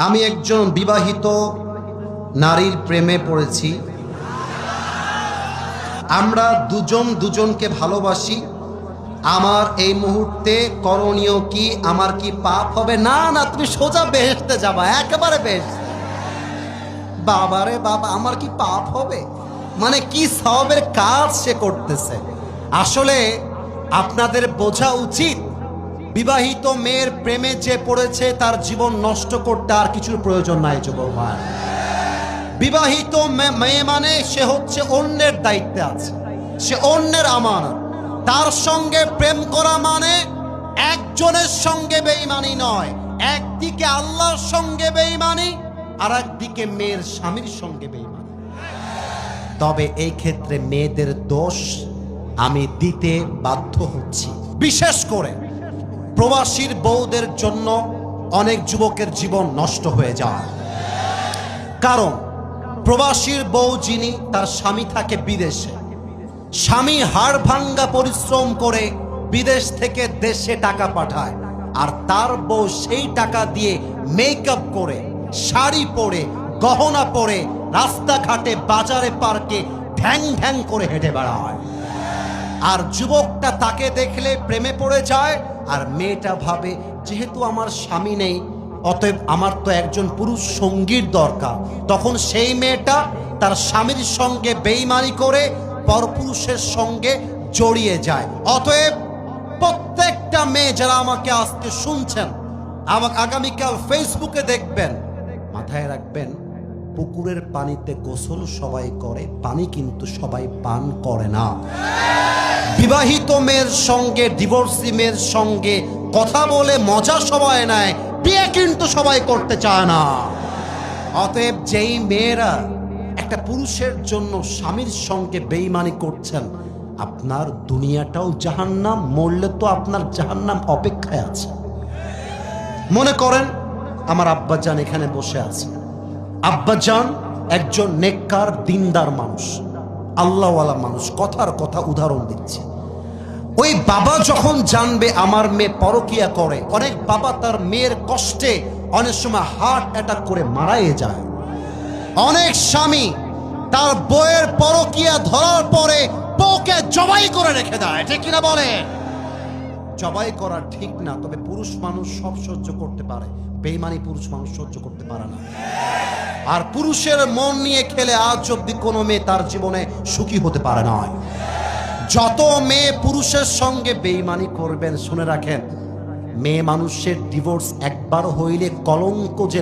আমি একজন বিবাহিত নারীর প্রেমে পড়েছি। আমরা দুজন দুজনকে ভালোবাসি। আমার এই মুহূর্তে করণীয় কি? আমার কি পাপ হবে? না না, তুমি সোজা বেহেশতে যাবা, একেবারে বেহেশত। বাবারে বাবা, আমার কি পাপ হবে? মানে কি সওয়াবের কাজ সে করতেছে। আসলে আপনাদের বোঝা উচিত, বিবাহিত মেয়ের প্রেমে যে পড়েছে তার জীবন নষ্ট করতে আর কিছুর প্রয়োজন নাই। যুবক ভাই, বিবাহিত মেয়ে মানে সে হচ্ছে অন্যের দায়িত্বে আছে, সে অন্যের আমানত। তার সঙ্গে প্রেম করা মানে একজনের সঙ্গে বেঈমানি নয়, একদিকে আল্লাহর সঙ্গে বেঈমানি আর একদিকে মেয়ের স্বামীর সঙ্গে বেঈমানি। তবে এই ক্ষেত্রে মেয়েদের দোষ আমি দিতে বাধ্য হচ্ছি। বিশেষ করে প্রবাসীর বউদের জন্য অনেক যুবকের জীবন নষ্ট হয়ে যায়। কারণ প্রবাসীর বউ যিনি, তার স্বামী থাকে বিদেশে। স্বামী হাড় ভাঙ্গা পরিশ্রম করে বিদেশ থেকে দেশে টাকা পাঠায়, আর তার বউ সেই টাকা দিয়ে মেকআপ করে, শাড়ি পরে, গহনা পরে রাস্তাঘাটে, বাজারে, পার্কে ঢ্যাং ঢ্যাং করে হেঁটে বেড়ায়। আর যুবকটা তাকে দেখলে প্রেমে পড়ে যায়। আর মেয়েটা ভাবে, যেহেতু আমার স্বামী নেই, অতএব আমার তো একজন পুরুষ সঙ্গীর দরকার। তখন সেই মেয়েটা তার স্বামীর সঙ্গে বেঈমানি করে পরপুরুষের সঙ্গে জড়িয়ে যায়। অতএব প্রত্যেকটা মেয়ে যারা আমাকে আজকে শুনছেন, আমাকে আগামীকাল ফেসবুকে দেখবেন, মাথায় রাখবেন, পুকুরের পানিতে গোসল সবাই করে, পানি কিন্তু সবাই পান করে না। বিবাহিত মেয়ের সঙ্গে ডিভোর্সি মেয়ের সঙ্গে কথা বলে মজা সবাই নেয়, বিয়ে কিন্তু সবাই করতে চায় না। অতএব যেই মেয়েরা একটা পুরুষের জন্য স্বামীর সঙ্গে বেঈমানি করছেন, আপনার দুনিয়াটাও জাহান্নাম, মরলে তো আপনার জাহান্নাম অপেক্ষায় আছে। মনে করেন আমার আব্বাজান এখানে বসে আছে। আব্বাজান একজন নেককার দিনদার মানুষ, আল্লাহওয়ালা মানুষ, কথার কথা উদাহরণ দিচ্ছি। ওই বাবা যখন জানবে আমার মেয়ে পরকিয়া করে, অনেক বাবা তার মেয়ের কষ্টে অনেক সময় হার্ট অ্যাটাক করে মারাই যায়। অনেক স্বামী তার বউয়ের পরকিয়া ধরার পরে বউকে জবাই করে রেখে দেয়, ঠিক কিনা বলে? জবাই করা ঠিক না, তবে পুরুষ মানুষ সব সহ্য করতে পারে, বেঈমানি পুরুষ মানুষ সহ্য করতে পারে না। আর পুরুষের মন নিয়ে খেলে আজ অব্দি কোনো মেয়ে তার জীবনে সুখী হতে পারে না। যত মেয়ে পুরুষের সঙ্গে বেঈমানি করবেন, শুনে রাখেন, মেয়ে মানুষের ডিভোর্স একবার হইলে কলঙ্ক যে